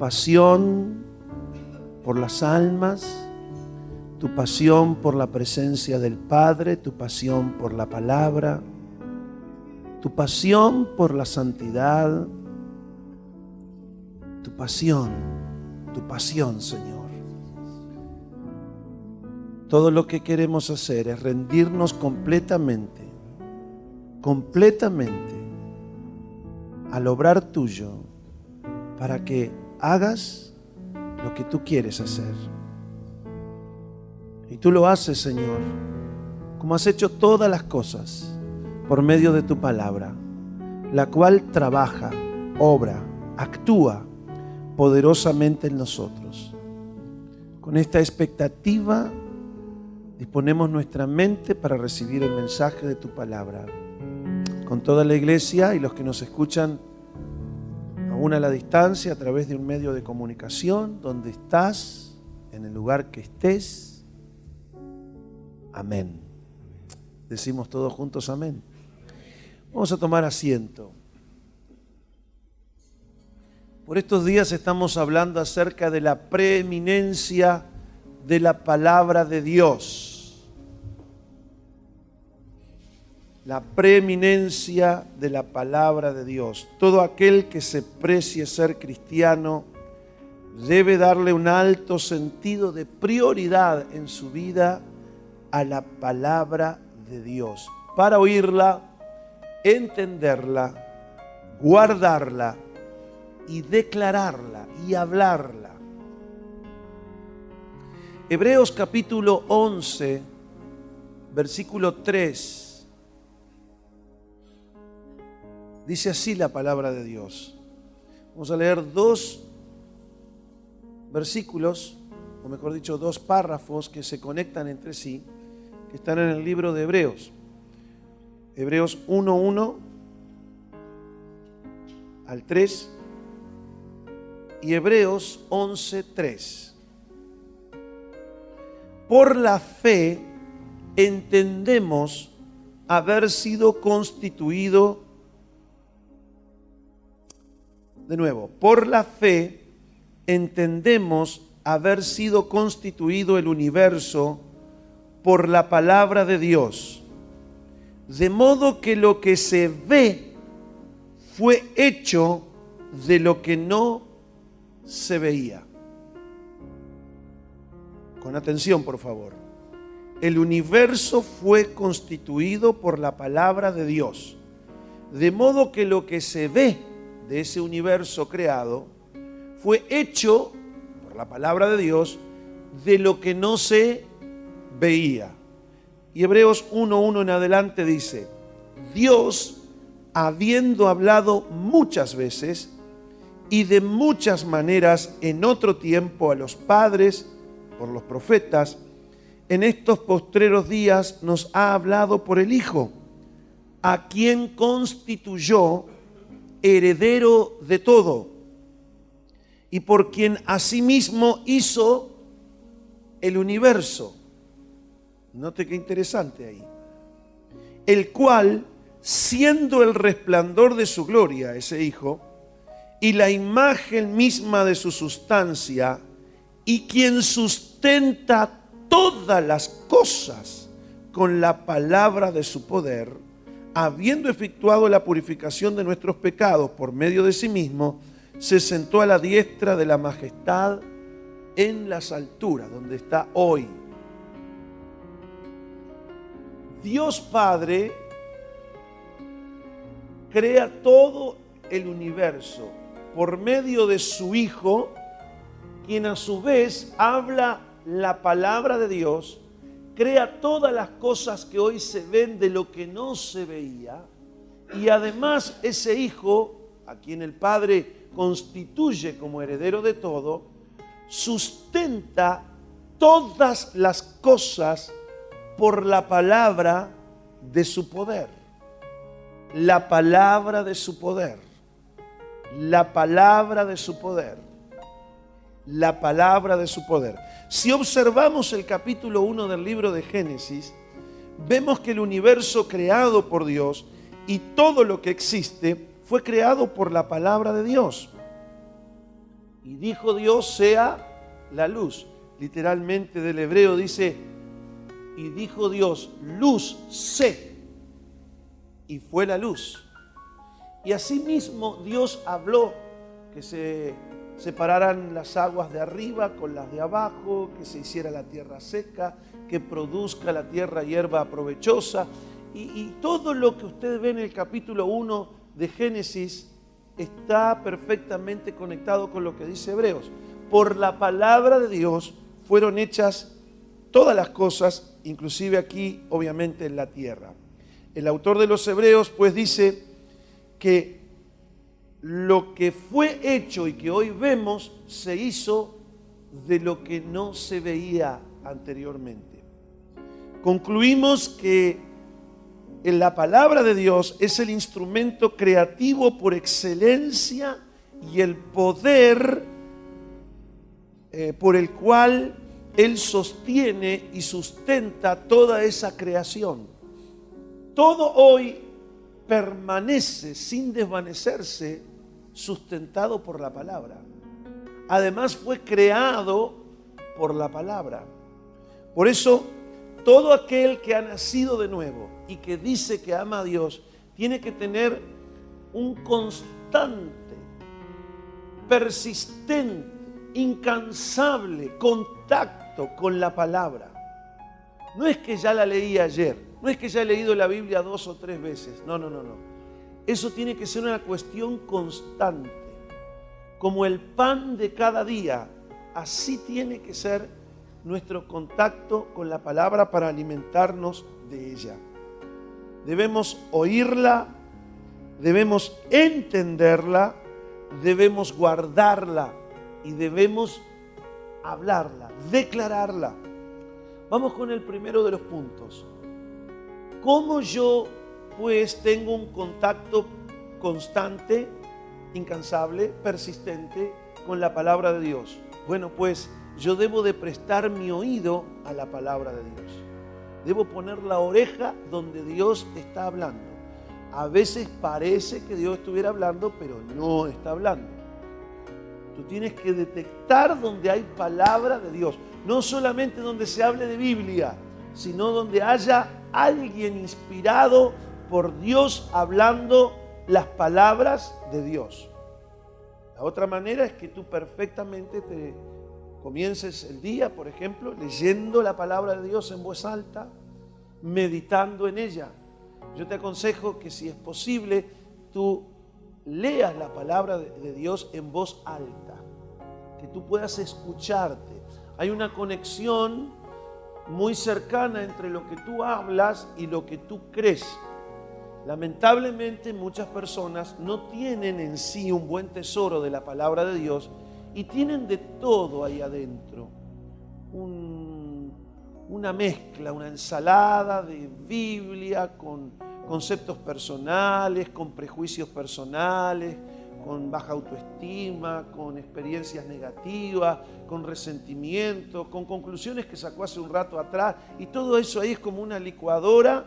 pasión por las almas, tu pasión por la presencia del Padre, tu pasión por la palabra, tu pasión por la santidad, tu pasión, Señor. Todo lo que queremos hacer es rendirnos completamente al obrar tuyo para que hagas lo que tú quieres hacer. Y tú lo haces, Señor, como has hecho todas las cosas, por medio de tu palabra, la cual trabaja, obra, actúa poderosamente en nosotros. Con esta expectativa disponemos nuestra mente para recibir el mensaje de tu palabra. Con toda la iglesia y los que nos escuchan aún a la distancia, a través de un medio de comunicación, donde estás, en el lugar que estés. Amén. Decimos todos juntos amén. Vamos a tomar asiento. Por estos días estamos hablando acerca de la preeminencia de la palabra de Dios. La preeminencia de la palabra de Dios. Todo aquel que se precie ser cristiano debe darle un alto sentido de prioridad en su vida a la palabra de Dios, para oírla, entenderla, guardarla y declararla y hablarla. Hebreos capítulo 11, versículo 3. Dice así la palabra de Dios. Vamos a leer dos versículos, o mejor dicho, dos párrafos que se conectan entre sí, que están en el libro de Hebreos. Hebreos 1:1 al 3 y Hebreos 11:3. Por la fe entendemos haber sido constituido, de nuevo, por la fe entendemos haber sido constituido el universo por la palabra de Dios, de modo que lo que se ve fue hecho de lo que no se veía. Con atención, por favor. El universo fue constituido por la palabra de Dios, de modo que lo que se ve de ese universo creado fue hecho por la palabra de Dios de lo que no se veía. Y Hebreos 1:1 en adelante dice: Dios, habiendo hablado muchas veces y de muchas maneras en otro tiempo a los padres por los profetas, en estos postreros días nos ha hablado por el Hijo, a quien constituyó heredero de todo, y por quien asimismo hizo el universo. Note qué interesante ahí. El cual, siendo el resplandor de su gloria, ese Hijo, y la imagen misma de su sustancia, y quien sustenta todas las cosas con la palabra de su poder, habiendo efectuado la purificación de nuestros pecados por medio de sí mismo, se sentó a la diestra de la majestad en las alturas, donde está hoy. Dios Padre crea todo el universo por medio de su Hijo, quien a su vez habla la palabra de Dios, crea todas las cosas que hoy se ven de lo que no se veía, y además ese Hijo, a quien el Padre constituye como heredero de todo, sustenta todas las cosas por la palabra de su poder. La palabra de su poder. La palabra de su poder. La palabra de su poder. Si observamos el capítulo 1 del libro de Génesis, vemos que el universo creado por Dios y todo lo que existe fue creado por la palabra de Dios. Y dijo Dios, sea la luz. Literalmente del hebreo dice, y dijo Dios, luz sé. Y fue la luz. Y asimismo Dios habló que se separaran las aguas de arriba con las de abajo, que se hiciera la tierra seca, que produzca la tierra hierba provechosa. Y todo lo que usted ve en el capítulo 1 de Génesis está perfectamente conectado con lo que dice Hebreos. Por la palabra de Dios fueron hechas todas las cosas, inclusive aquí, obviamente, en la tierra. El autor de los Hebreos, pues, dice que lo que fue hecho y que hoy vemos se hizo de lo que no se veía anteriormente. Concluimos que en la palabra de Dios es el instrumento creativo por excelencia y el poder por el cual Él sostiene y sustenta toda esa creación. Todo hoy permanece sin desvanecerse, sustentado por la palabra. Además fue creado por la palabra. Por eso, todo aquel que ha nacido de nuevo y que dice que ama a Dios, tiene que tener un constante, persistente, incansable contacto con la palabra. No es que ya la leí ayer, no es que ya he leído la Biblia 2 o 3 veces, no. Eso tiene que ser una cuestión constante. Como el pan de cada día, así tiene que ser nuestro contacto con la palabra para alimentarnos de ella. Debemos oírla, debemos entenderla, debemos guardarla y debemos hablarla, declararla. Vamos con el primero de los puntos. ¿Cómo yo, pues, tengo un contacto constante, incansable, persistente con la palabra de Dios? Bueno, pues yo debo de prestar mi oído a la palabra de Dios. Debo poner la oreja donde Dios está hablando. A veces parece que Dios estuviera hablando, pero no está hablando. Tú tienes que detectar donde hay palabra de Dios. No solamente donde se hable de Biblia, sino donde haya alguien inspirado por Dios hablando las palabras de Dios. La otra manera es que tú perfectamente te comiences el día, por ejemplo, leyendo la palabra de Dios en voz alta, meditando en ella. Yo te aconsejo que, si es posible, tú leas la palabra de Dios en voz alta, que tú puedas escucharte. Hay una conexión muy cercana entre lo que tú hablas y lo que tú crees. Lamentablemente, muchas personas no tienen en sí un buen tesoro de la palabra de Dios y tienen de todo ahí adentro. Una mezcla, una ensalada de Biblia con conceptos personales, con prejuicios personales, con baja autoestima, con experiencias negativas, con resentimiento, con conclusiones que sacó hace un rato atrás, y todo eso ahí es como una licuadora.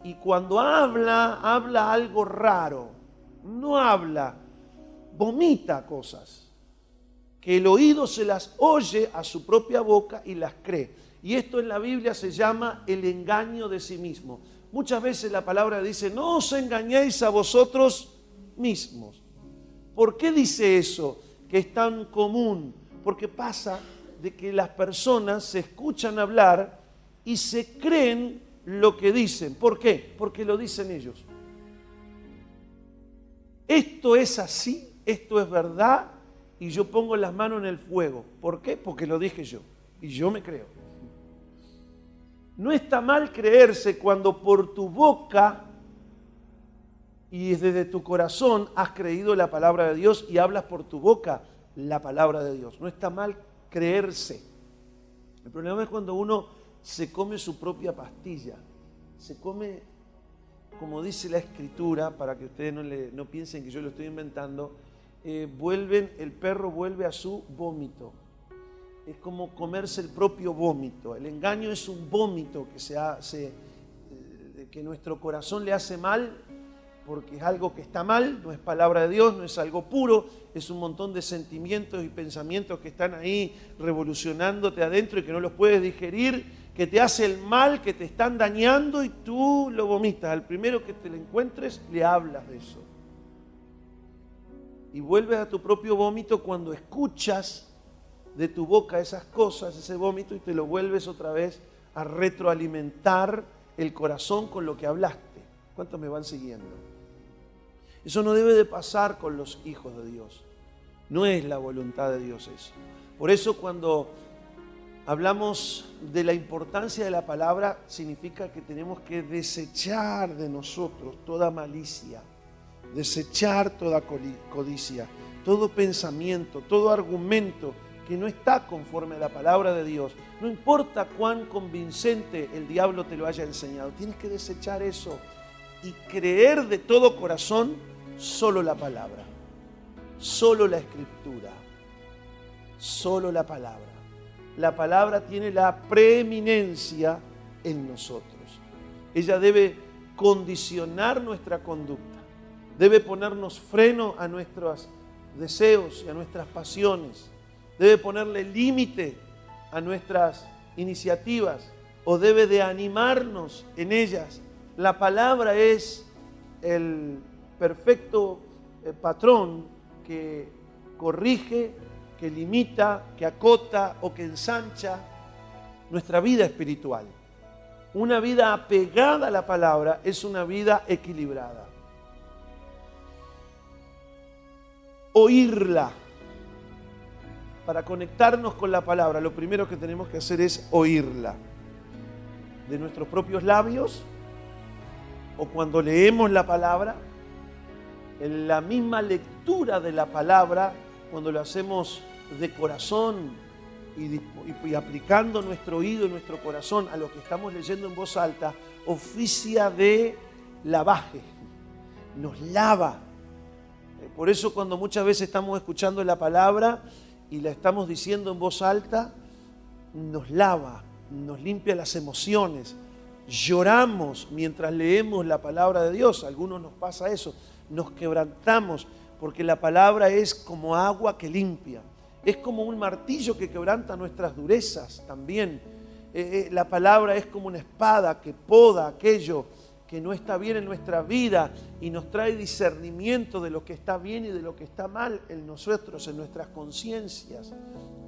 Y cuando habla algo raro, no habla, vomita cosas, que el oído se las oye a su propia boca y las cree. Y esto en la Biblia se llama el engaño de sí mismo. Muchas veces la palabra dice, no os engañéis a vosotros mismos. ¿Por qué dice eso que es tan común? Porque pasa de que las personas se escuchan hablar y se creen lo que dicen. ¿Por qué? Porque lo dicen ellos. Esto es así, esto es verdad, y yo pongo las manos en el fuego. ¿Por qué? Porque lo dije yo, y yo me creo. No está mal creerse cuando por tu boca y desde tu corazón has creído la palabra de Dios y hablas por tu boca la palabra de Dios. No está mal creerse. El problema es cuando uno se come su propia pastilla. Se come, como dice la Escritura, para que ustedes no piensen que yo lo estoy inventando, el perro vuelve a su vómito. Es como comerse el propio vómito. El engaño es un vómito que que nuestro corazón le hace mal, porque es algo que está mal, no es palabra de Dios, no es algo puro, es un montón de sentimientos y pensamientos que están ahí revolucionándote adentro y que no los puedes digerir, que te hace el mal, que te están dañando y tú lo vomitas. Al primero que te lo encuentres, le hablas de eso. Y vuelves a tu propio vómito cuando escuchas de tu boca esas cosas, ese vómito, y te lo vuelves otra vez a retroalimentar el corazón con lo que hablaste. ¿Cuántos me van siguiendo? Eso no debe de pasar con los hijos de Dios. No es la voluntad de Dios eso. Por eso cuando hablamos de la importancia de la palabra, significa que tenemos que desechar de nosotros toda malicia, desechar toda codicia, todo pensamiento, todo argumento que no está conforme a la palabra de Dios. No importa cuán convincente el diablo te lo haya enseñado, tienes que desechar eso y creer de todo corazón solo la palabra, solo la escritura, solo la palabra. La palabra tiene la preeminencia en nosotros. Ella debe condicionar nuestra conducta, debe ponernos freno a nuestros deseos y a nuestras pasiones, debe ponerle límite a nuestras iniciativas o debe de animarnos en ellas. La palabra es el perfecto patrón que corrige, que limita, que acota o que ensancha nuestra vida espiritual. Una vida apegada a la palabra es una vida equilibrada. Oírla. Para conectarnos con la palabra, lo primero que tenemos que hacer es oírla. De nuestros propios labios, o cuando leemos la palabra, en la misma lectura de la palabra, cuando lo hacemos de corazón y aplicando nuestro oído y nuestro corazón a lo que estamos leyendo en voz alta, oficia de lavaje, nos lava. Por eso cuando muchas veces estamos escuchando la palabra y la estamos diciendo en voz alta, nos lava, nos limpia las emociones. Lloramos mientras leemos la palabra de Dios. A algunos nos pasa eso. Nos quebrantamos porque la palabra es como agua que limpia. Es como un martillo que quebranta nuestras durezas también. La palabra es como una espada que poda aquello que no está bien en nuestra vida y nos trae discernimiento de lo que está bien y de lo que está mal en nosotros, en nuestras conciencias.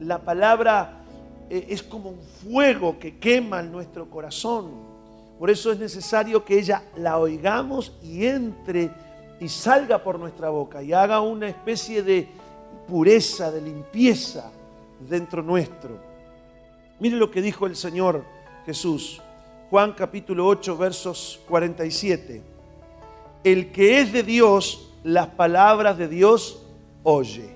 La palabra es como un fuego que quema en nuestro corazón. Por eso es necesario que ella la oigamos y entre y salga por nuestra boca y haga una especie de pureza, de limpieza dentro nuestro. Mire lo que dijo el Señor Jesús. Juan capítulo 8, versos 47. El que es de Dios, las palabras de Dios oye.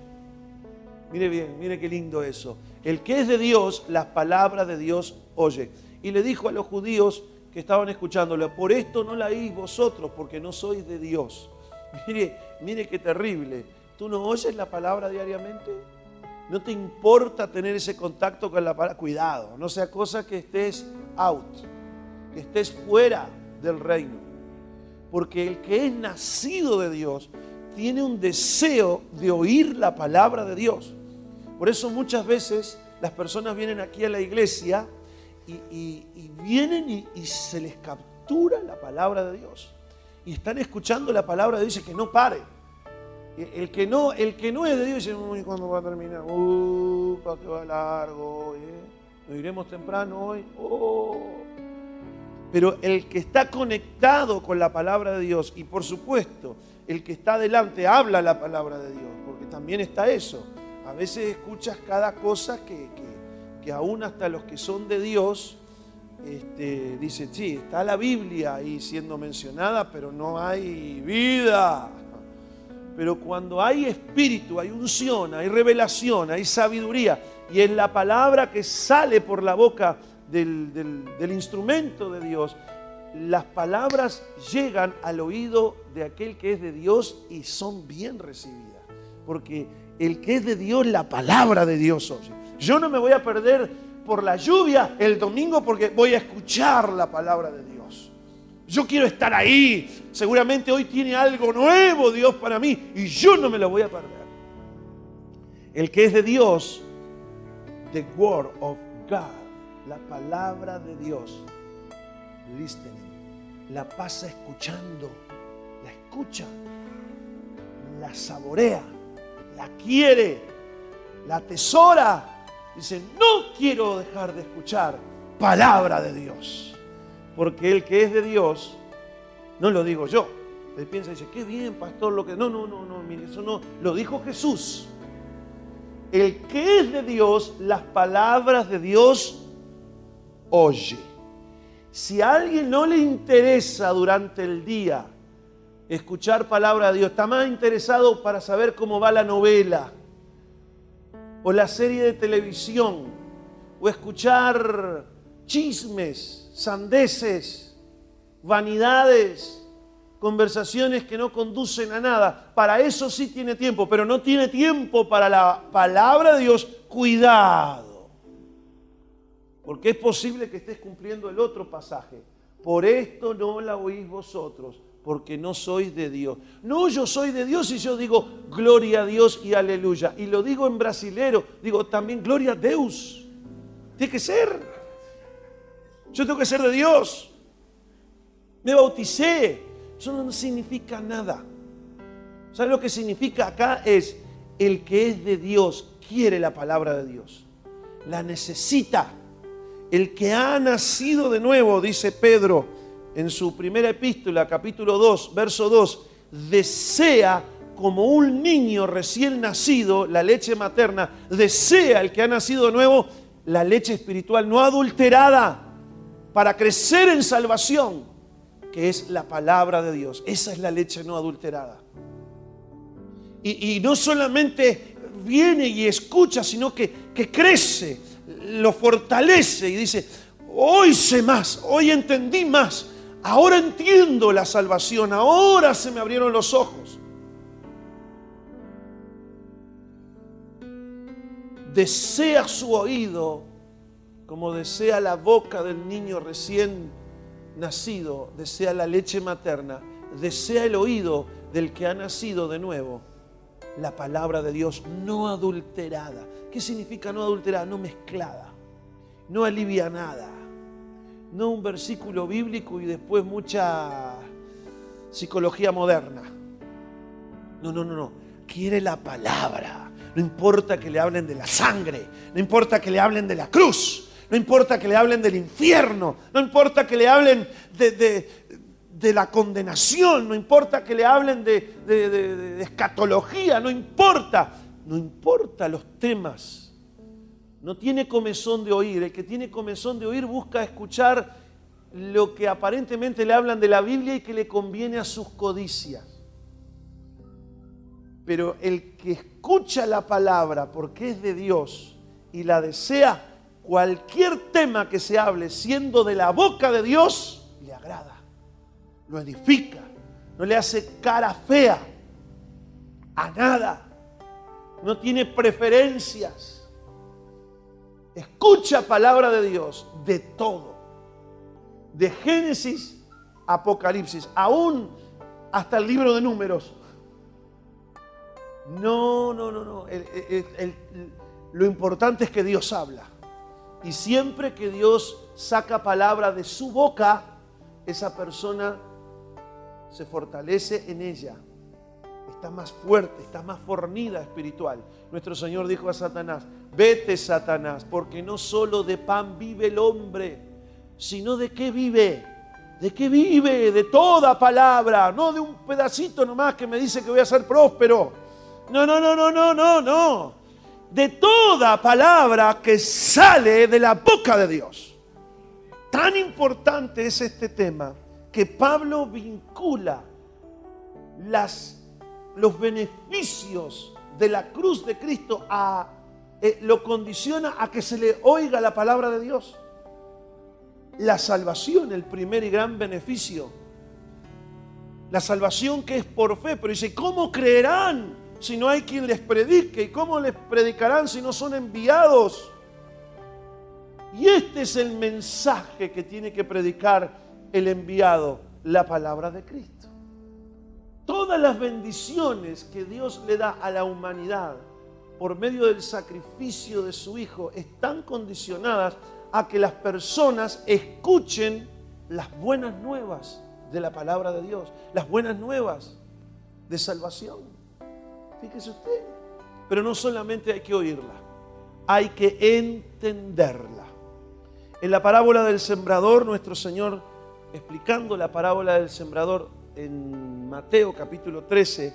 Mire bien, mire qué lindo eso. El que es de Dios, las palabras de Dios oye. Y le dijo a los judíos que estaban escuchándolo, por esto no la oís vosotros, porque no sois de Dios. Mire qué terrible. ¿Tú no oyes la palabra diariamente? ¿No te importa tener ese contacto con la palabra? Cuidado, no sea cosa que estés out, que estés fuera del reino. Porque el que es nacido de Dios tiene un deseo de oír la palabra de Dios. Por eso muchas veces las personas vienen aquí a la iglesia y vienen y se les captura la palabra de Dios. Y están escuchando la palabra de Dios y que no pare. El que no es de Dios dice, ¿cuándo va a terminar? ¿Para qué va largo? ¿Nos iremos temprano hoy? Pero el que está conectado con la palabra de Dios, y por supuesto, el que está delante habla la palabra de Dios, porque también está eso. A veces escuchas cada cosa que aún hasta los que son de Dios dicen, sí, está la Biblia ahí siendo mencionada, pero no hay vida. Pero cuando hay espíritu, hay unción, hay revelación, hay sabiduría, y es la palabra que sale por la boca del instrumento de Dios, las palabras llegan al oído de aquel que es de Dios y son bien recibidas. Porque el que es de Dios, la palabra de Dios oye. Yo no me voy a perder por la lluvia el domingo porque voy a escuchar la palabra de Dios. Yo quiero estar ahí. Seguramente hoy tiene algo nuevo Dios para mí y yo no me lo voy a perder. El que es de Dios, the word of God, la palabra de Dios, listening, la pasa escuchando, la escucha, la saborea, la quiere, la atesora. Dice, no quiero dejar de escuchar palabra de Dios. Porque el que es de Dios, no lo digo yo. Él piensa y dice, qué bien, pastor, lo que... No, mire, eso no, lo dijo Jesús. El que es de Dios, las palabras de Dios oye. Si a alguien no le interesa durante el día escuchar palabra de Dios, está más interesado para saber cómo va la novela, o la serie de televisión, o escuchar chismes, sandeces, vanidades, conversaciones que no conducen a nada. Para eso sí tiene tiempo, pero no tiene tiempo para la palabra de Dios. Cuidado, porque es posible que estés cumpliendo el otro pasaje. Por esto no la oís vosotros, porque no sois de Dios. No, yo soy de Dios y yo digo gloria a Dios y aleluya. Y lo digo en brasilero, digo también gloria a Deus. Tiene que ser. Yo tengo que ser de Dios. Me bauticé. Eso no significa nada. ¿Sabes lo que significa acá? Es el que es de Dios, quiere la palabra de Dios. La necesita. El que ha nacido de nuevo, dice Pedro en su primera epístola, capítulo 2, verso 2, desea como un niño recién nacido, la leche materna, desea el que ha nacido de nuevo, la leche espiritual no adulterada, para crecer en salvación, que es la palabra de Dios. Esa es la leche no adulterada. Y no solamente viene y escucha, sino que crece, lo fortalece y dice, hoy sé más, hoy entendí más, ahora entiendo la salvación, ahora se me abrieron los ojos. Desea su oído como desea la boca del niño recién nacido, desea la leche materna, desea el oído del que ha nacido de nuevo, la palabra de Dios no adulterada. ¿Qué significa no adulterada? No mezclada, no alivianada, no un versículo bíblico y después mucha psicología moderna. No. Quiere la palabra. No importa que le hablen de la sangre, no importa que le hablen de la cruz, no importa que le hablen del infierno, no importa que le hablen de la condenación, no importa que le hablen de escatología, no importa los temas. No tiene comezón de oír. El que tiene comezón de oír busca escuchar lo que aparentemente le hablan de la Biblia y que le conviene a sus codicias. Pero el que escucha la palabra porque es de Dios y la desea, cualquier tema que se hable siendo de la boca de Dios, le agrada, lo edifica, no le hace cara fea a nada, no tiene preferencias. Escucha palabra de Dios de todo, de Génesis a Apocalipsis, aún hasta el libro de Números. No. Lo importante es que Dios habla. Y siempre que Dios saca palabra de su boca, esa persona se fortalece en ella. Está más fuerte, está más fornida espiritual. Nuestro Señor dijo a Satanás, vete Satanás, porque no solo de pan vive el hombre, sino de qué vive. ¿De qué vive? De toda palabra, no de un pedacito nomás que me dice que voy a ser próspero. No. De toda palabra que sale de la boca de Dios. Tan importante es este tema que Pablo vincula los beneficios de la cruz de Cristo lo condiciona a que se le oiga la palabra de Dios. La salvación, el primer y gran beneficio. La salvación que es por fe, pero dice, ¿cómo creerán si no hay quien les predique? ¿Y cómo les predicarán si no son enviados? Y este es el mensaje que tiene que predicar el enviado. la palabra de Cristo. Todas las bendiciones que Dios le da a la humanidad por medio del sacrificio de su Hijo están condicionadas a que las personas escuchen las buenas nuevas de la palabra de Dios, las buenas nuevas de salvación. Fíjese usted. Pero no solamente hay que oírla, hay que entenderla. En la parábola del sembrador, nuestro Señor, explicando la parábola del sembrador en Mateo capítulo 13,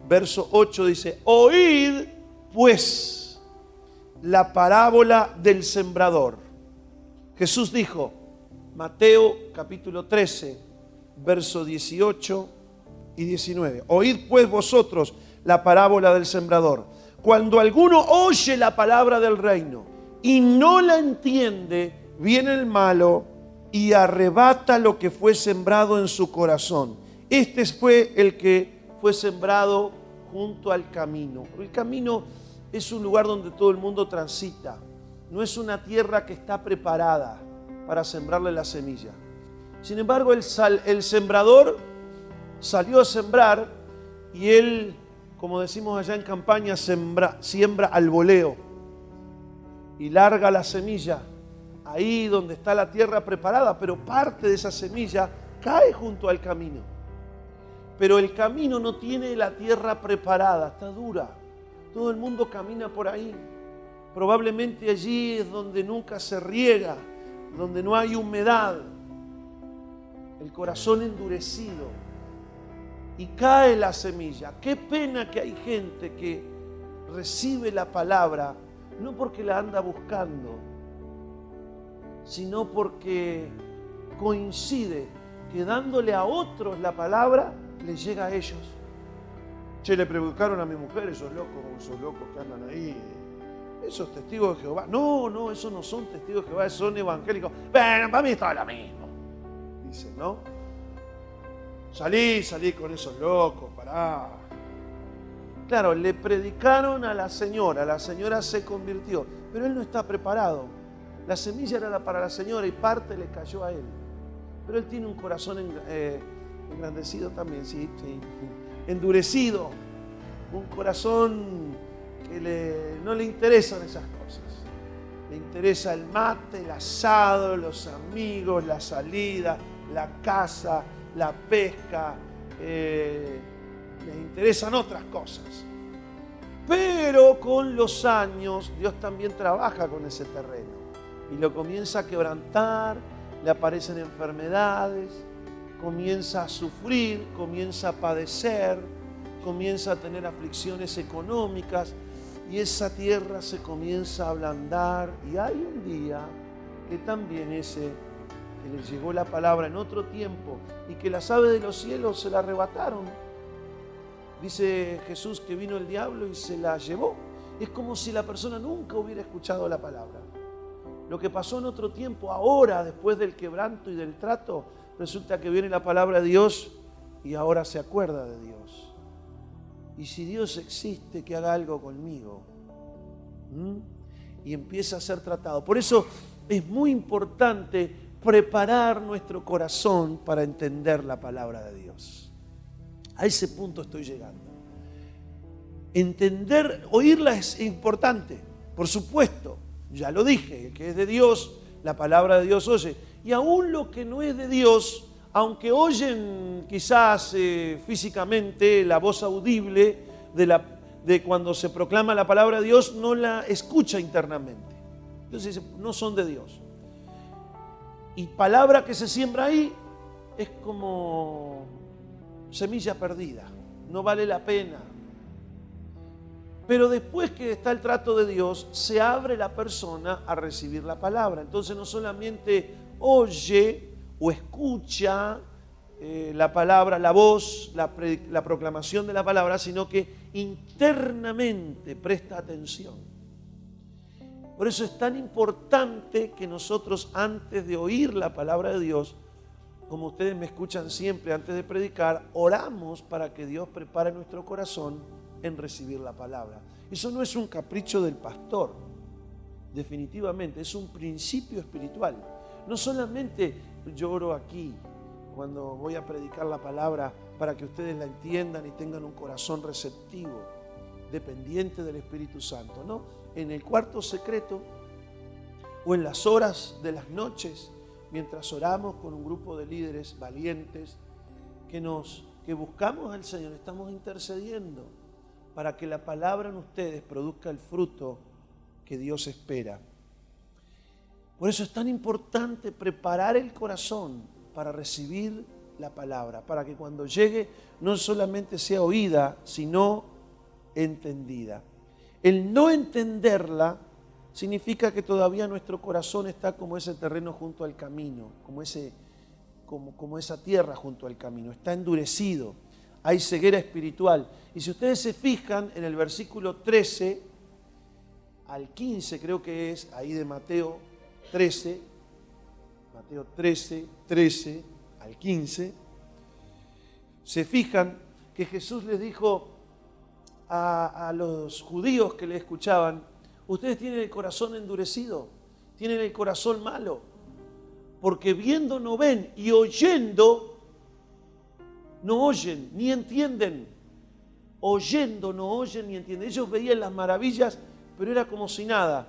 verso 8, dice: oíd pues la parábola del sembrador. Jesús dijo, Mateo capítulo 13, verso 18 y 19. Oíd pues vosotros la parábola del sembrador. Cuando alguno oye la palabra del reino y no la entiende, viene el malo y arrebata lo que fue sembrado en su corazón. Este fue el que fue sembrado junto al camino. El camino es un lugar donde todo el mundo transita. No es una tierra que está preparada para sembrarle la semilla. Sin embargo, el sembrador salió a sembrar y él, como decimos allá en Campaña, siembra al voleo y larga la semilla ahí donde está la tierra preparada, pero parte de esa semilla cae junto al camino. Pero el camino no tiene la tierra preparada, está dura. Todo el mundo camina por ahí. Probablemente allí es donde nunca se riega, donde no hay humedad. El corazón endurecido. Y cae la semilla. Qué pena que hay gente que recibe la palabra, no porque la anda buscando, sino porque coincide que dándole a otros la palabra, les llega a ellos. Che, le predicaron a mi mujer, esos locos que andan ahí, esos testigos de Jehová. No, esos no son testigos de Jehová, son evangélicos. Bueno, para mí es todo lo mismo, dicen, ¿no? Salí con esos locos, pará. Claro, le predicaron a la señora se convirtió, pero él no está preparado. La semilla era para la señora y parte le cayó a él. Pero él tiene un corazón engrandecido también, sí, endurecido, un corazón que no le interesan esas cosas. Le interesa el mate, el asado, los amigos, la salida, la casa, la pesca, les interesan otras cosas. Pero con los años Dios también trabaja con ese terreno y lo comienza a quebrantar, le aparecen enfermedades, comienza a sufrir, comienza a padecer, comienza a tener aflicciones económicas y esa tierra se comienza a ablandar. Y hay un día que también ese que le llegó la palabra en otro tiempo y que las aves de los cielos se la arrebataron. Dice Jesús que vino el diablo y se la llevó. Es como si la persona nunca hubiera escuchado la palabra. Lo que pasó en otro tiempo, ahora, después del quebranto y del trato, resulta que viene la palabra de Dios y ahora se acuerda de Dios. Y si Dios existe, que haga algo conmigo. Y empieza a ser tratado. Por eso es muy importante preparar nuestro corazón para entender la palabra de Dios. A ese punto estoy llegando. Entender, oírla es importante, por supuesto. Ya lo dije, el que es de Dios, la palabra de Dios oye. Y aún lo que no es de Dios, aunque oyen quizás físicamente la voz audible de cuando se proclama la palabra de Dios, no la escucha internamente. Entonces dice, no son de Dios. Y palabra que se siembra ahí es como semilla perdida, no vale la pena. Pero después que está el trato de Dios, se abre la persona a recibir la palabra. Entonces no solamente oye o escucha la palabra, la voz, la proclamación de la palabra, sino que internamente presta atención. Por eso es tan importante que nosotros, antes de oír la palabra de Dios, como ustedes me escuchan siempre antes de predicar, oramos para que Dios prepare nuestro corazón en recibir la palabra. Eso no es un capricho del pastor, definitivamente, es un principio espiritual. No solamente yo oro aquí, cuando voy a predicar la palabra para que ustedes la entiendan y tengan un corazón receptivo, dependiente del Espíritu Santo, ¿no? En el cuarto secreto o en las horas de las noches, mientras oramos con un grupo de líderes valientes que buscamos al Señor, estamos intercediendo para que la palabra en ustedes produzca el fruto que Dios espera. Por eso es tan importante preparar el corazón para recibir la palabra, para que cuando llegue no solamente sea oída, sino entendida. El no entenderla significa que todavía nuestro corazón está como ese terreno junto al camino, como esa tierra junto al camino, está endurecido, hay ceguera espiritual. Y si ustedes se fijan en el versículo 13 al 15, creo que es ahí de Mateo 13, 13 al 15, se fijan que Jesús les dijo a los judíos que le escuchaban: ustedes tienen el corazón endurecido, tienen el corazón malo, porque viendo no ven y oyendo no oyen ni entienden. Oyendo no oyen ni entienden. Ellos veían las maravillas, pero era como si nada.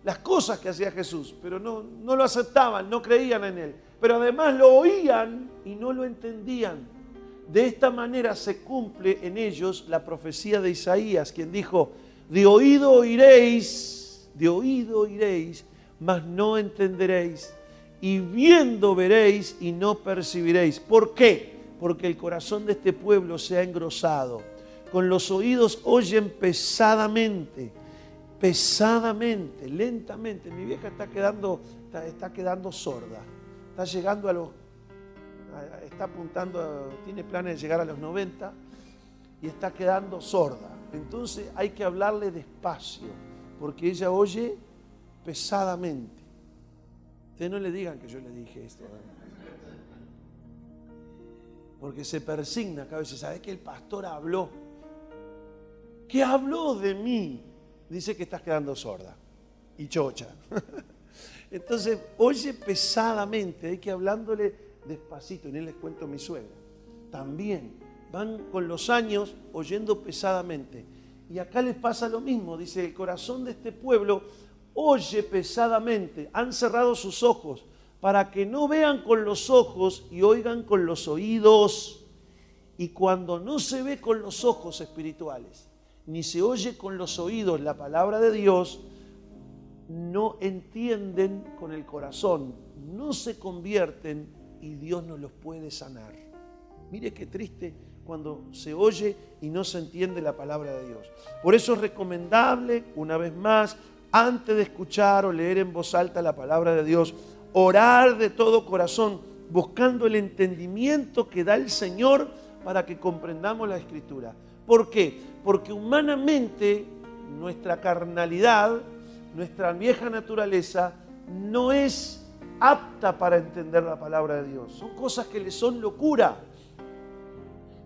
Las cosas que hacía Jesús, pero no lo aceptaban, no creían en Él. Pero además lo oían y no lo entendían. De esta manera se cumple en ellos la profecía de Isaías, quien dijo: de oído oiréis, mas no entenderéis. Y viendo veréis y no percibiréis. ¿Por qué? Porque el corazón de este pueblo se ha engrosado. Con los oídos oyen pesadamente, lentamente. Mi vieja está quedando sorda. Está llegando está apuntando, tiene planes de llegar a los 90 y está quedando sorda. Entonces hay que hablarle despacio, porque ella oye pesadamente. Ustedes no le digan que yo le dije esto, porque se persigna cada vez. ¿Sabes que el pastor habló? ¿Qué habló de mí? Dice que estás quedando sorda y chocha. Entonces oye pesadamente, hay que hablándole despacito. Y les cuento a mi suegra. También van con los años oyendo pesadamente. Y acá les pasa lo mismo. Dice: el corazón de este pueblo oye pesadamente. Han cerrado sus ojos para que no vean con los ojos y oigan con los oídos. Y cuando no se ve con los ojos espirituales, ni se oye con los oídos la palabra de Dios, no entienden con el corazón, no se convierten y Dios no los puede sanar. Mire qué triste cuando se oye y no se entiende la palabra de Dios. Por eso es recomendable, una vez más, antes de escuchar o leer en voz alta la palabra de Dios, orar de todo corazón, buscando el entendimiento que da el Señor para que comprendamos la Escritura. ¿Por qué? Porque humanamente nuestra carnalidad, nuestra vieja naturaleza, no es apta para entender la palabra de Dios. Son cosas que le son locura.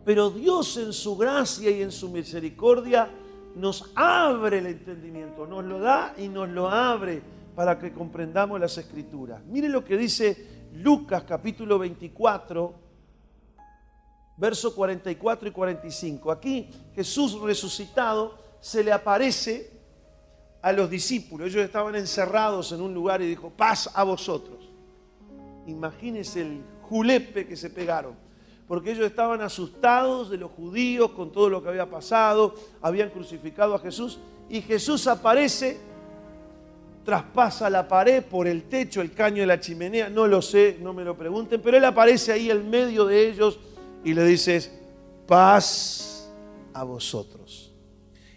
Pero Dios en su gracia y en su misericordia nos abre el entendimiento, nos lo da y nos lo abre para que comprendamos las Escrituras. Mire lo que dice Lucas capítulo 24, versos 44 y 45. Aquí Jesús resucitado se le aparece a los discípulos. Ellos estaban encerrados en un lugar y dijo: paz a vosotros. Imagínense el julepe que se pegaron, porque ellos estaban asustados de los judíos con todo lo que había pasado, habían crucificado a Jesús, y Jesús aparece, traspasa la pared por el techo, el caño de la chimenea, no lo sé, no me lo pregunten, pero Él aparece ahí en medio de ellos y le dice: paz a vosotros.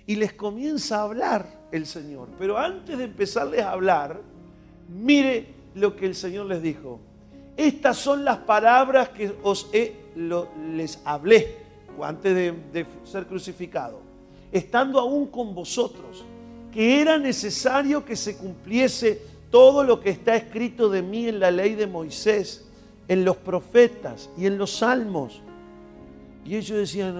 Y les comienza a hablar el Señor, pero antes de empezarles a hablar, mire lo que el Señor les dijo: estas son las palabras que les hablé antes de ser crucificado, estando aún con vosotros, que era necesario que se cumpliese todo lo que está escrito de mí en la ley de Moisés, en los profetas y en los salmos. Y ellos decían: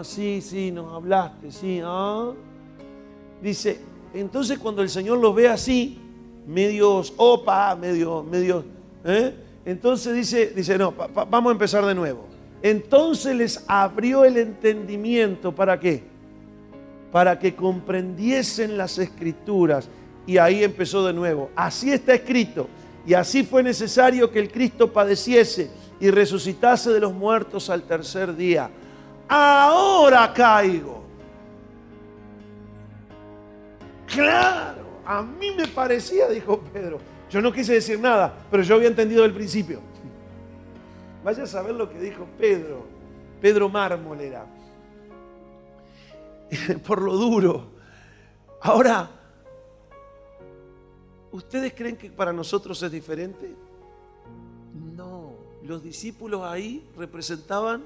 sí, nos hablaste, sí, Dice, entonces cuando el Señor los ve así, medios Entonces dice no, vamos a empezar de nuevo. Entonces les abrió el entendimiento. ¿Para qué? Para que comprendiesen las Escrituras. Y ahí empezó de nuevo. Así está escrito. Y así fue necesario que el Cristo padeciese y resucitase de los muertos al tercer día. Ahora caigo. Claro, a mí me parecía, dijo Pedro. Yo no quise decir nada, pero yo había entendido del principio. Vaya a saber lo que dijo Pedro. Pedro Mármol era. Por lo duro. Ahora, ¿ustedes creen que para nosotros es diferente? No. Los discípulos ahí representaban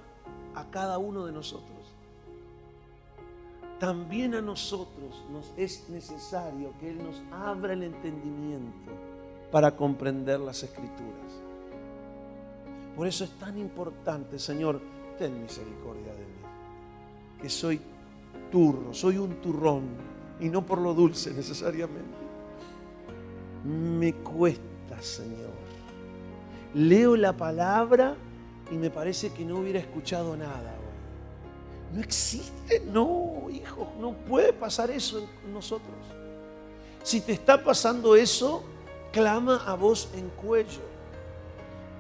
a cada uno de nosotros. También a nosotros nos es necesario que Él nos abra el entendimiento para comprender las Escrituras. Por eso es tan importante, Señor, ten misericordia de mí, que soy turro, soy un turrón, y no por lo dulce necesariamente. Me cuesta, Señor. Leo la palabra y me parece que no hubiera escuchado nada. No existe, no, hijo, no puede pasar eso en nosotros. Si te está pasando eso, clama a voz en cuello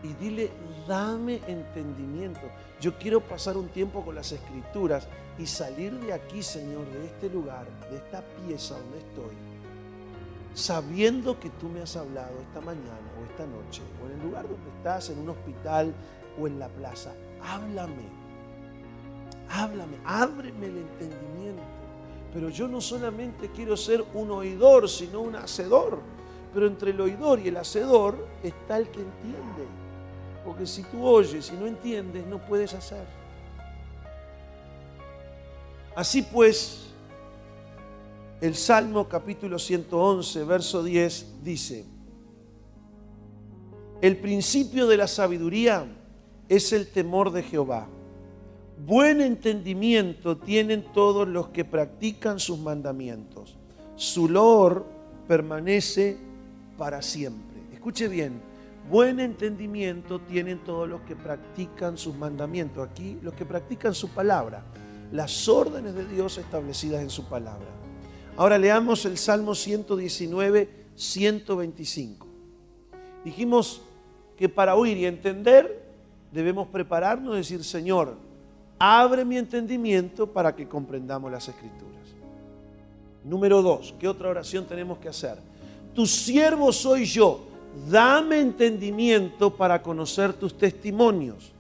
y dile, dame entendimiento. Yo quiero pasar un tiempo con las Escrituras y salir de aquí, Señor, de este lugar, de esta pieza donde estoy, sabiendo que tú me has hablado esta mañana o esta noche, o en el lugar donde estás, en un hospital o en la plaza. Háblame. Háblame, ábreme el entendimiento. Pero yo no solamente quiero ser un oidor, sino un hacedor. Pero entre el oidor y el hacedor está el que entiende. Porque si tú oyes y no entiendes, no puedes hacer. Así pues, el Salmo capítulo 111, verso 10 dice: el principio de la sabiduría es el temor de Jehová. Buen entendimiento tienen todos los que practican sus mandamientos. Su loor permanece para siempre. Escuche bien, buen entendimiento tienen todos los que practican sus mandamientos. Aquí, los que practican su palabra, las órdenes de Dios establecidas en su palabra. Ahora leamos el Salmo 119, 125. Dijimos que para oír y entender debemos prepararnos y decir, Señor, abre mi entendimiento para que comprendamos las Escrituras. Número 2, ¿qué otra oración tenemos que hacer? Tu siervo soy yo, dame entendimiento para conocer tus testimonios.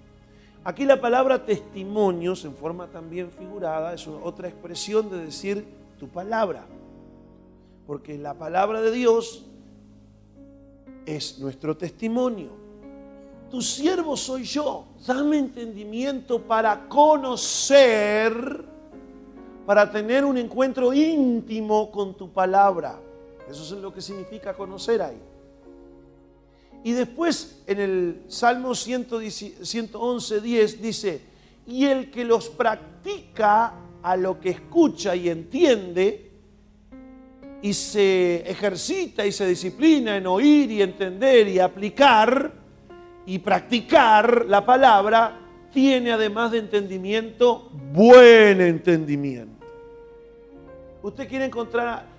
Aquí la palabra testimonios, en forma también figurada, es otra expresión de decir tu palabra. Porque la palabra de Dios es nuestro testimonio. Tu siervo soy yo, dame entendimiento para conocer, para tener un encuentro íntimo con tu palabra. Eso es lo que significa conocer ahí. Y después en el Salmo 111, 10 dice, y el que los practica a lo que escucha y entiende, y se ejercita y se disciplina en oír y entender y aplicar, y practicar la palabra, tiene además de entendimiento, buen entendimiento. ¿Usted quiere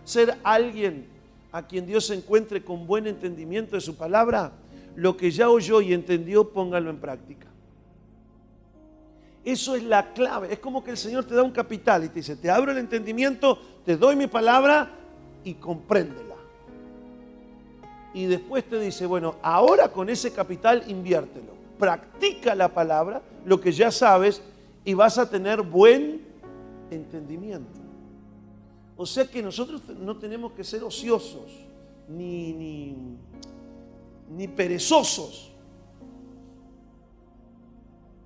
ser alguien a quien Dios se encuentre con buen entendimiento de su palabra? Lo que ya oyó y entendió, póngalo en práctica. Eso es la clave. Es como que el Señor te da un capital y te dice, te abro el entendimiento, te doy mi palabra y compréndela. Y después te dice, bueno, ahora con ese capital inviértelo. Practica la palabra, lo que ya sabes, y vas a tener buen entendimiento. O sea que nosotros no tenemos que ser ociosos, ni perezosos.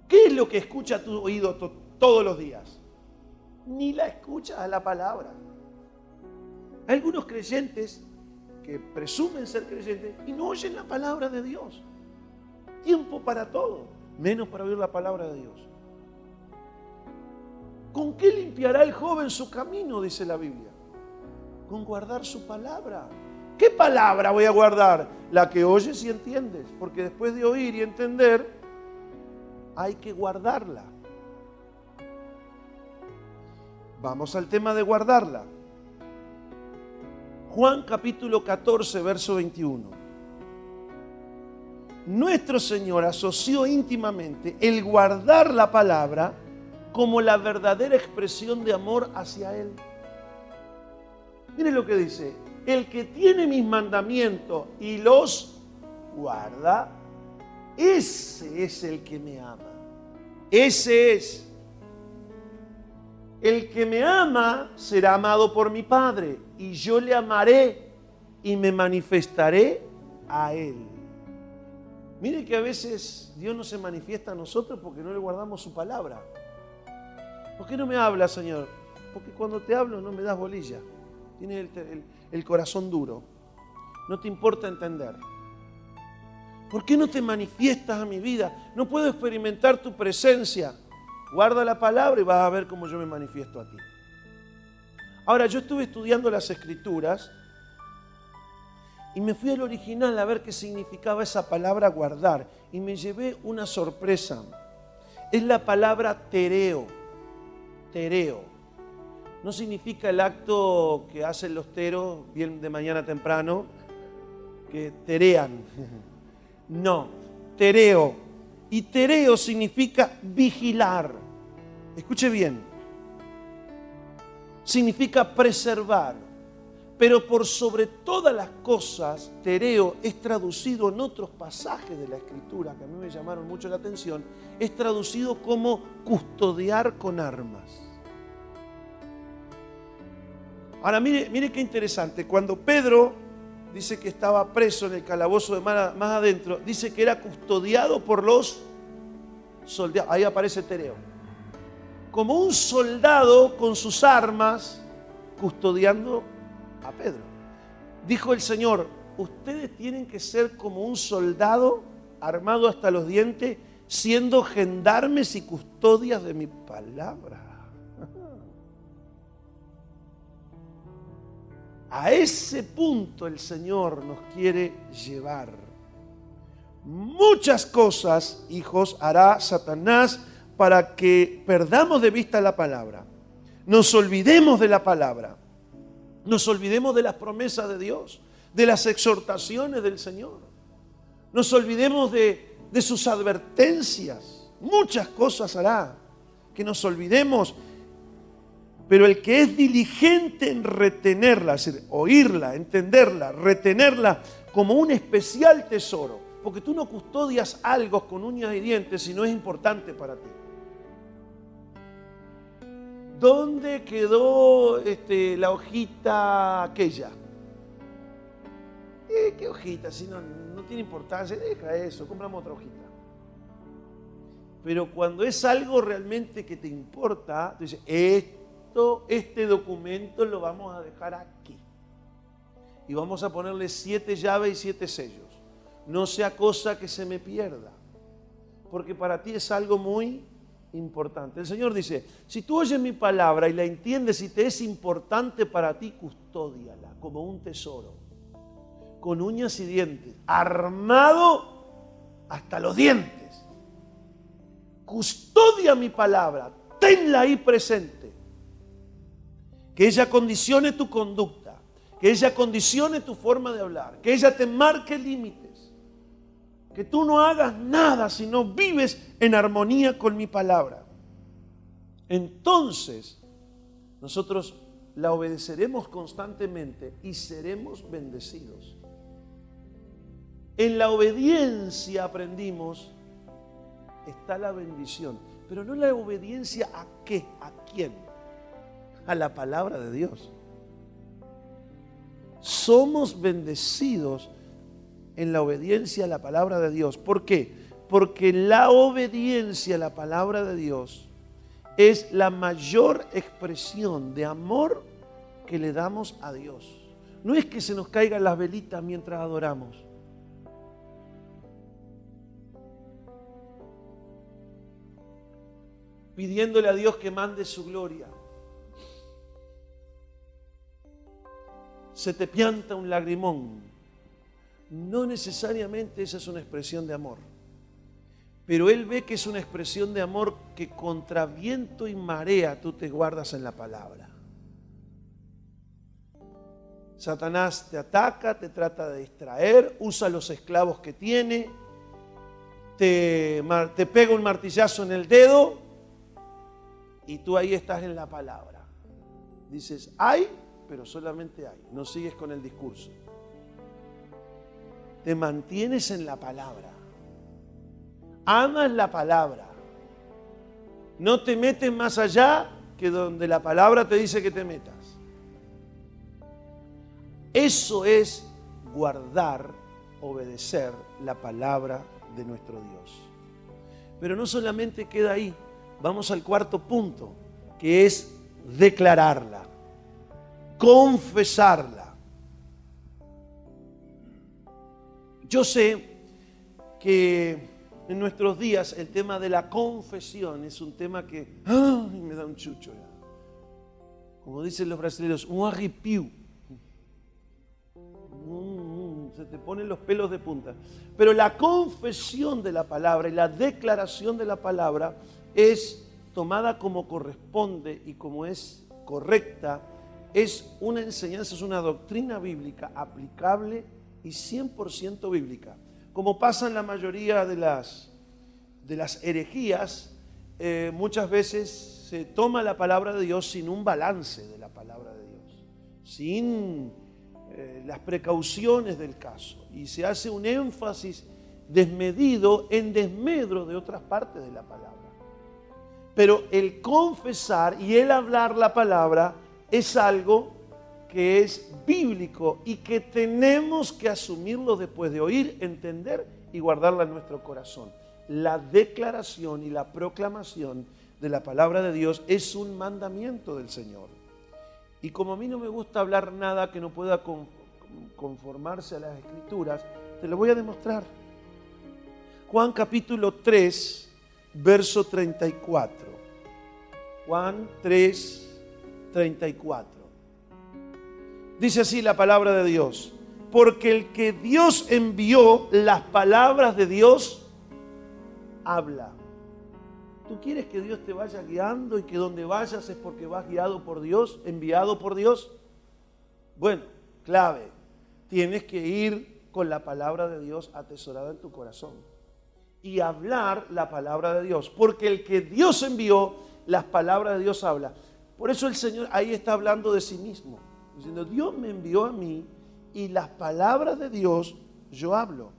¿Qué es lo que escucha tu oído todos los días? Ni la escuchas a la palabra. Hay algunos creyentes que presumen ser creyentes y no oyen la palabra de Dios. Tiempo para todo, menos para oír la palabra de Dios. ¿Con qué limpiará el joven su camino? Dice la Biblia. Con guardar su palabra. ¿Qué palabra voy a guardar? La que oyes y entiendes, porque después de oír y entender, hay que guardarla. Vamos al tema de guardarla. Juan capítulo 14, verso 21. Nuestro Señor asoció íntimamente el guardar la palabra como la verdadera expresión de amor hacia Él. Miren lo que dice: el que tiene mis mandamientos y los guarda, ese es el que me ama. Ese es. El que me ama será amado por mi Padre, y yo le amaré y me manifestaré a Él. Mire que a veces Dios no se manifiesta a nosotros porque no le guardamos su palabra. ¿Por qué no me habla, Señor? Porque cuando te hablo no me das bolilla. Tienes el corazón duro. No te importa entender. ¿Por qué no te manifiestas a mi vida? No puedo experimentar tu presencia. Guarda la palabra y vas a ver cómo yo me manifiesto a ti. Ahora, yo estuve estudiando las Escrituras y me fui al original a ver qué significaba esa palabra guardar. Y me llevé una sorpresa. Es la palabra tereo. Tereo. No significa el acto que hacen los teros bien de mañana temprano, que terean. No, tereo. Y tereo significa vigilar. Escuche bien. Significa preservar. Pero por sobre todas las cosas, tereo es traducido en otros pasajes de la Escritura que a mí me llamaron mucho la atención. Es traducido como custodiar con armas. Ahora mire qué interesante. Cuando Pedro dice que estaba preso en el calabozo de más adentro, dice que era custodiado por los soldados. Ahí aparece tereo. Como un soldado con sus armas custodiando a Pedro. Dijo el Señor: ustedes tienen que ser como un soldado armado hasta los dientes, siendo gendarmes y custodias de mi palabra. A ese punto el Señor nos quiere llevar. Muchas cosas, hijos, hará Satanás para que perdamos de vista la palabra. Nos olvidemos de la palabra. Nos olvidemos de las promesas de Dios, de las exhortaciones del Señor. Nos olvidemos de sus advertencias. Muchas cosas hará que nos olvidemos. Pero el que es diligente en retenerla, es decir, oírla, entenderla, retenerla como un especial tesoro, porque tú no custodias algo con uñas y dientes si no es importante para ti. ¿Dónde quedó la hojita aquella? ¿Qué hojita? Si no tiene importancia, deja eso, compramos otra hojita. Pero cuando es algo realmente que te importa, tú dices, este documento lo vamos a dejar aquí. Y vamos a ponerle 7 llaves y 7 sellos. No sea cosa que se me pierda. Porque para ti es algo muy importante. El Señor dice, si tú oyes mi palabra y la entiendes y te es importante para ti, custódiala como un tesoro. Con uñas y dientes. Armado hasta los dientes. Custodia mi palabra. Tenla ahí presente. Que ella condicione tu conducta, que ella condicione tu forma de hablar, que ella te marque límites, que tú no hagas nada si no vives en armonía con mi palabra. Entonces, nosotros la obedeceremos constantemente y seremos bendecidos. En la obediencia aprendimos, está la bendición, pero no la obediencia a qué, a quién. A la palabra de Dios. Somos bendecidos en la obediencia a la palabra de Dios. ¿Por qué? Porque la obediencia a la palabra de Dios es la mayor expresión de amor que le damos a Dios. No es que se nos caigan las velitas mientras adoramos. Pidiéndole a Dios que mande su gloria. se te pianta un lagrimón. No necesariamente esa es una expresión de amor. Pero Él ve que es una expresión de amor que contra viento y marea tú te guardas en la palabra. Satanás te ataca, te trata de distraer, usa los esclavos que tiene, te pega un martillazo en el dedo y tú ahí estás en la palabra. Dices, hay, pero solamente hay. No sigues con el discurso. Te mantienes en la palabra. Amas la palabra. No te metes más allá que donde la palabra te dice que te metas. Eso es guardar, obedecer la palabra de nuestro Dios. Pero no solamente queda ahí. Vamos al cuarto punto, que es declararla, confesarla. Yo sé que en nuestros días el tema de la confesión es un tema que me da un chucho. Como dicen los brasileños, un arrepio. Se te ponen los pelos de punta. Pero la confesión de la palabra y la declaración de la palabra es tomada como corresponde y como es correcta. Es una enseñanza, es una doctrina bíblica aplicable y 100% bíblica. Como pasa en la mayoría de las herejías, muchas veces se toma la palabra de Dios sin un balance de la palabra de Dios, sin las precauciones del caso, y se hace un énfasis desmedido en desmedro de otras partes de la palabra. Pero el confesar y el hablar la palabra es algo que es bíblico y que tenemos que asumirlo después de oír, entender y guardarla en nuestro corazón. La declaración y la proclamación de la palabra de Dios es un mandamiento del Señor. Y como a mí no me gusta hablar nada que no pueda conformarse a las Escrituras, te lo voy a demostrar. Juan capítulo 3, verso 34. Juan 3, 34. Dice así la palabra de Dios: porque el que Dios envió, las palabras de Dios habla. ¿Tú quieres que Dios te vaya guiando y que donde vayas es porque vas guiado por Dios, enviado por Dios? Bueno, clave, tienes que ir con la palabra de Dios atesorada en tu corazón y hablar la palabra de Dios, porque el que Dios envió, las palabras de Dios habla. Por eso el Señor ahí está hablando de sí mismo, diciendo: Dios me envió a mí y las palabras de Dios yo hablo.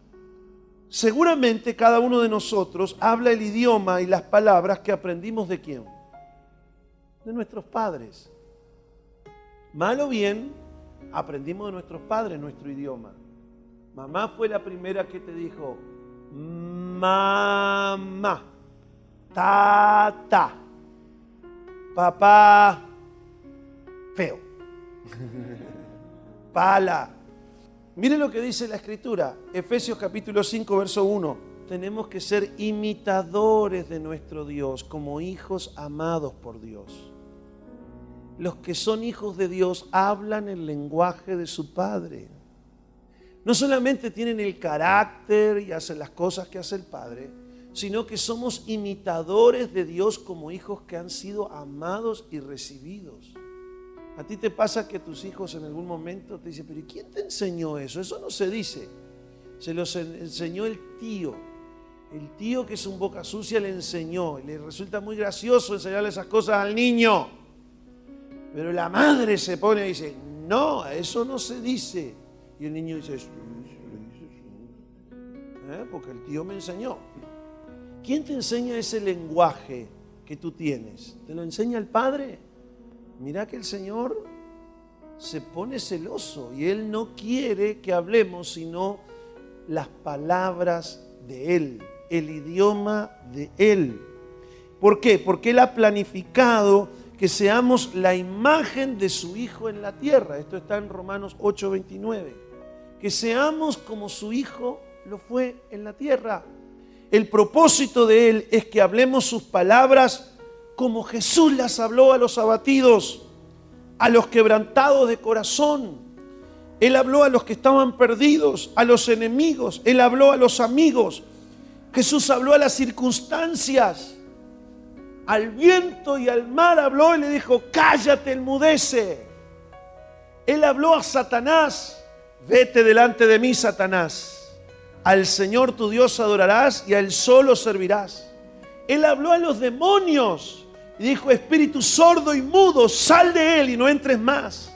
Seguramente cada uno de nosotros habla el idioma y las palabras que aprendimos ¿de quién? De nuestros padres. Mal o bien, aprendimos de nuestros padres nuestro idioma. Mamá fue la primera que te dijo mamá, tata, papá, feo, pala. Mire lo que dice la Escritura, Efesios capítulo 5, verso 1. Tenemos que ser imitadores de nuestro Dios, como hijos amados por Dios. Los que son hijos de Dios hablan el lenguaje de su Padre. No solamente tienen el carácter y hacen las cosas que hace el Padre, sino que somos imitadores de Dios como hijos que han sido amados y recibidos. ¿A ti te pasa que tus hijos en algún momento te dicen: pero ¿quién te enseñó eso? Eso no se dice. Se los enseñó el tío. El tío, que es un boca sucia, le enseñó. Y le resulta muy gracioso enseñarle esas cosas al niño. Pero la madre se pone y dice: no, eso no se dice. Y el niño dice: sí, porque el tío me enseñó. ¿Quién te enseña ese lenguaje que tú tienes? ¿Te lo enseña el Padre? Mira que el Señor se pone celoso y Él no quiere que hablemos sino las palabras de Él, el idioma de Él. ¿Por qué? Porque Él ha planificado que seamos la imagen de su Hijo en la tierra. Esto está en Romanos 8:29. Que seamos como su Hijo lo fue en la tierra. El propósito de Él es que hablemos sus palabras como Jesús las habló a los abatidos, a los quebrantados de corazón. Él habló a los que estaban perdidos, a los enemigos. Él habló a los amigos. Jesús habló a las circunstancias. Al viento y al mar habló y le dijo: cállate, enmudece. Él habló a Satanás: vete delante de mí, Satanás. Al Señor tu Dios adorarás y a Él solo servirás. Él habló a los demonios y dijo: espíritu sordo y mudo, sal de él y no entres más.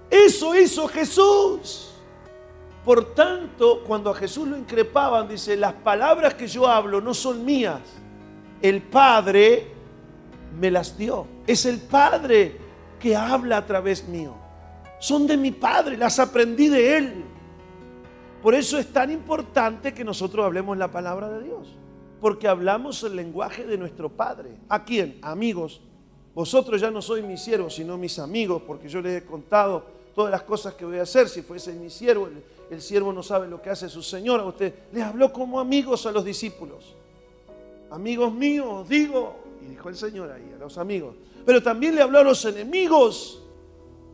Eso hizo Jesús. Por tanto, cuando a Jesús lo increpaban, dice: las palabras que yo hablo no son mías, el Padre me las dio. Es el Padre que habla a través mío. Son de mi Padre, las aprendí de Él. Por eso es tan importante que nosotros hablemos la palabra de Dios, porque hablamos el lenguaje de nuestro Padre. ¿A quién? Amigos. Vosotros ya no sois mis siervos, sino mis amigos, porque yo les he contado todas las cosas que voy a hacer. Si fuese mi siervo, el siervo no sabe lo que hace su señor. A usted les habló como amigos a los discípulos. Amigos míos, digo, y dijo el Señor ahí, a los amigos. Pero también le habló a los enemigos.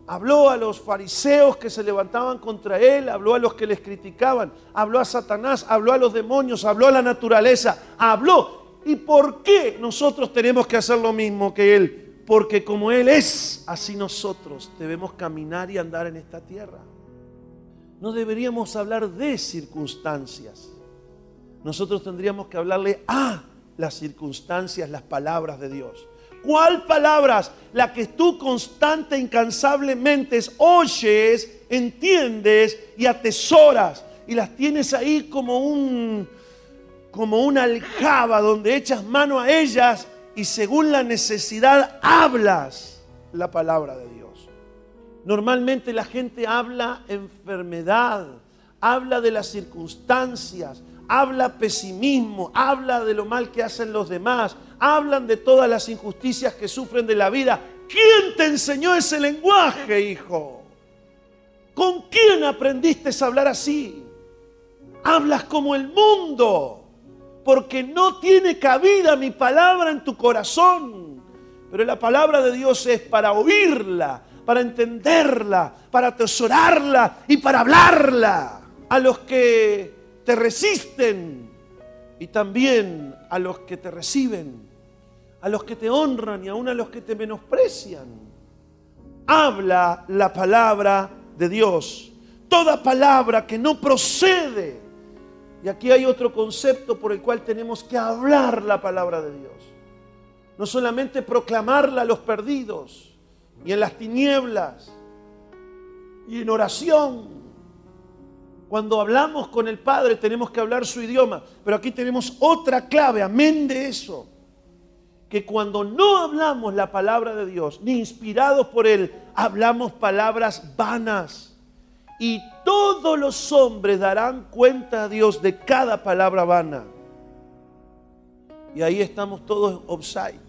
Habló a los fariseos que se levantaban contra él, habló a los que les criticaban, habló a Satanás, habló a los demonios, habló a la naturaleza, habló. ¿Y por qué nosotros tenemos que hacer lo mismo que él? Porque como él es, así nosotros debemos caminar y andar en esta tierra. No deberíamos hablar de circunstancias. Nosotros tendríamos que hablarle a las circunstancias, las palabras de Dios. ¿Cuál palabras? La que tú constante, incansablemente oyes, entiendes y atesoras. Y las tienes ahí como una aljaba donde echas mano a ellas y según la necesidad hablas la palabra de Dios. Normalmente la gente habla enfermedad, habla de las circunstancias, habla pesimismo, habla de lo mal que hacen los demás, hablan de todas las injusticias que sufren de la vida. ¿Quién te enseñó ese lenguaje, hijo? ¿Con quién aprendiste a hablar así? Hablas como el mundo, porque no tiene cabida mi palabra en tu corazón. Pero la palabra de Dios es para oírla, para entenderla, para atesorarla y para hablarla a los que te resisten y también a los que te reciben, a los que te honran y aún a los que te menosprecian. Habla la palabra de Dios. Toda palabra que no procede. Y aquí hay otro concepto por el cual tenemos que hablar la palabra de Dios. No solamente proclamarla a los perdidos y en las tinieblas y en oración. Cuando hablamos con el Padre tenemos que hablar su idioma. Pero aquí tenemos otra clave, amén de eso. Que cuando no hablamos la palabra de Dios, ni inspirados por Él, hablamos palabras vanas. Y todos los hombres darán cuenta a Dios de cada palabra vana. Y ahí estamos todos offside.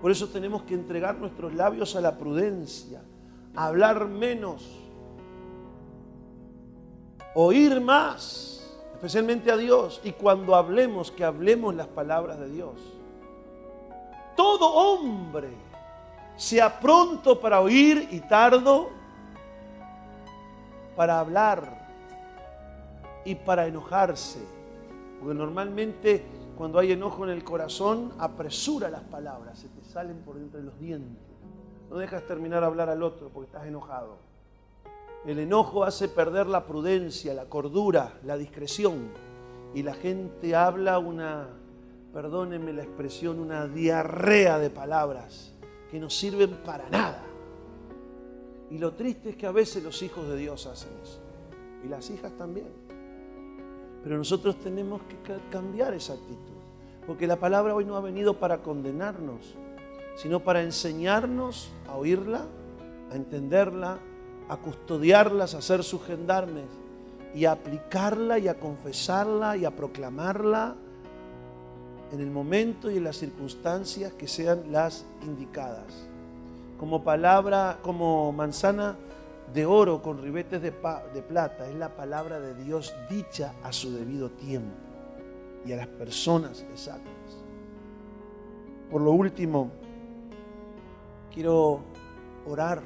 Por eso tenemos que entregar nuestros labios a la prudencia, hablar menos, oír más, especialmente a Dios. Y cuando hablemos, que hablemos las palabras de Dios. Todo hombre sea pronto para oír y tardo para hablar y para enojarse. Porque normalmente cuando hay enojo en el corazón, apresura las palabras, se te salen por entre los dientes. No dejas terminar a hablar al otro porque estás enojado. El enojo hace perder la prudencia, la cordura, la discreción. Y la gente habla perdónenme la expresión, una diarrea de palabras que no sirven para nada. Y lo triste es que a veces los hijos de Dios hacen eso. Y las hijas también. Pero nosotros tenemos que cambiar esa actitud. Porque la palabra hoy no ha venido para condenarnos, sino para enseñarnos a oírla, a entenderla, a custodiarlas, a ser sus gendarmes y a aplicarla y a confesarla y a proclamarla en el momento y en las circunstancias que sean las indicadas. Como palabra, como manzana de oro con ribetes de plata, es la palabra de Dios dicha a su debido tiempo y a las personas exactas. Por lo último, quiero orar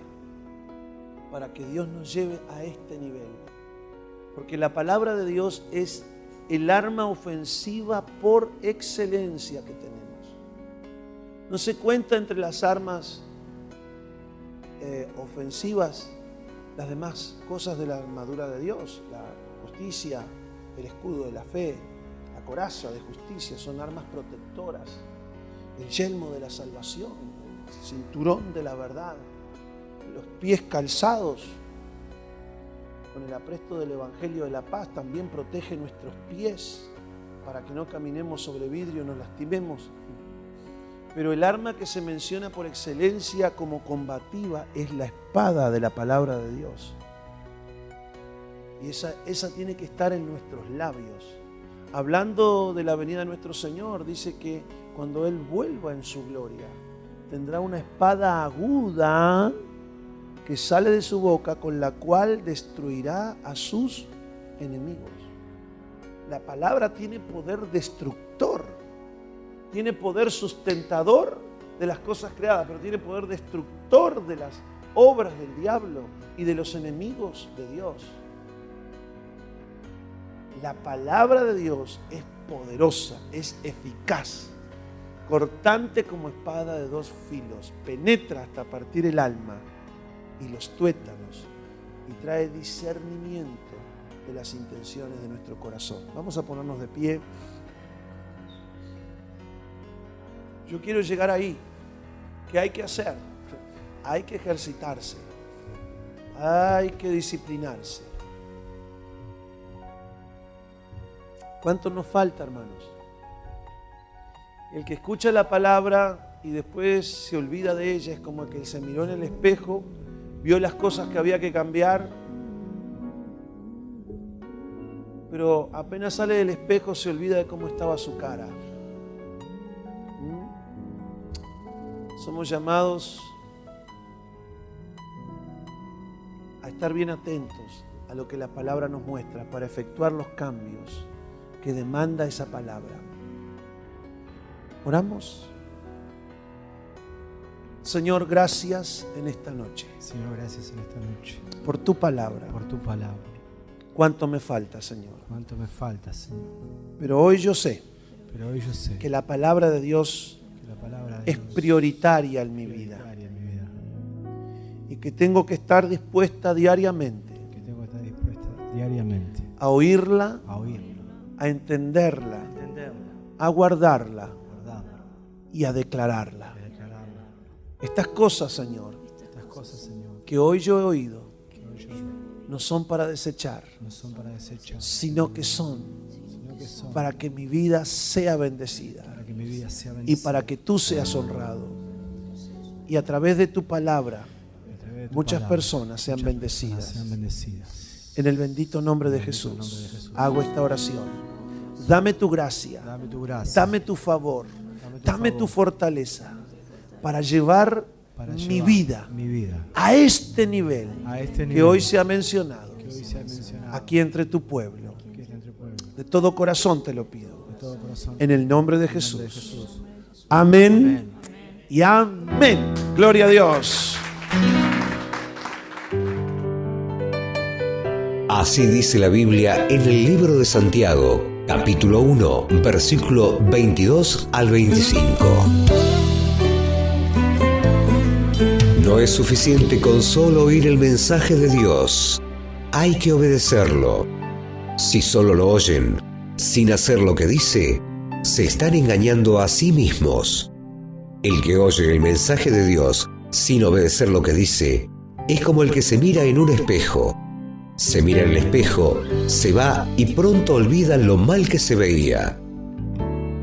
para que Dios nos lleve a este nivel. Porque la palabra de Dios es el arma ofensiva por excelencia que tenemos. No se cuenta entre las armas ofensivas las demás cosas de la armadura de Dios. La justicia, el escudo de la fe, la coraza de justicia son armas protectoras. El yelmo de la salvación, el cinturón de la verdad, los pies calzados con el apresto del Evangelio de la paz también protege nuestros pies para que no caminemos sobre vidrio y nos lastimemos. Pero el arma que se menciona por excelencia como combativa es la espada de la palabra de Dios. Y esa tiene que estar en nuestros labios. Hablando de la venida de nuestro Señor, dice que cuando Él vuelva en su gloria, tendrá una espada aguda que sale de su boca, con la cual destruirá a sus enemigos. La palabra tiene poder destructor, tiene poder sustentador de las cosas creadas, pero tiene poder destructor de las obras del diablo y de los enemigos de Dios. La palabra de Dios es poderosa, es eficaz, cortante como espada de dos filos, penetra hasta partir el alma y los tuétanos y trae discernimiento de las intenciones de nuestro corazón. Vamos a ponernos de pie. Yo quiero llegar ahí. ¿Qué hay que hacer? Hay que ejercitarse, hay que disciplinarse. ¿Cuánto nos falta, hermanos? El que escucha la palabra y después se olvida de ella es como el que se miró en el espejo, vio las cosas que había que cambiar, pero apenas sale del espejo se olvida de cómo estaba su cara. Somos llamados a estar bien atentos a lo que la palabra nos muestra para efectuar los cambios que demanda esa palabra. ¿Oramos? Señor, gracias en esta noche. Señor, gracias en esta noche. Por tu palabra. Por tu palabra. ¿Cuánto me falta, Señor? ¿Cuánto me falta, Señor? Pero hoy yo sé que la palabra de Dios es prioritaria en mi vida. Y que tengo que estar dispuesta diariamente a oírla, a entenderla, a guardarla y a declararla. Estas cosas, Señor, que hoy yo he oído, no son para desechar, sino que son para que mi vida sea bendecida y para que tú seas honrado. Y a través de tu palabra, muchas personas sean bendecidas. En el bendito nombre de Jesús, hago esta oración. Dame tu gracia, dame tu favor, dame tu fortaleza para llevar mi vida a este nivel que hoy se ha mencionado aquí entre tu pueblo. De todo corazón te lo pido. En el nombre de Jesús. Amén y amén. Gloria a Dios. Así dice la Biblia en el libro de Santiago, capítulo 1, versículo 22 al 25. No es suficiente con solo oír el mensaje de Dios. Hay que obedecerlo. Si solo lo oyen, sin hacer lo que dice, se están engañando a sí mismos. El que oye el mensaje de Dios sin obedecer lo que dice, es como el que se mira en un espejo. Se mira en el espejo, se va y pronto olvida lo mal que se veía.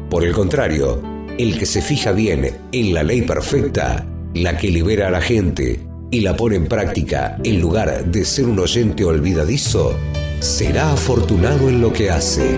Por el contrario, el que se fija bien en la ley perfecta, la que libera a la gente y la pone en práctica en lugar de ser un oyente olvidadizo, será afortunado en lo que hace.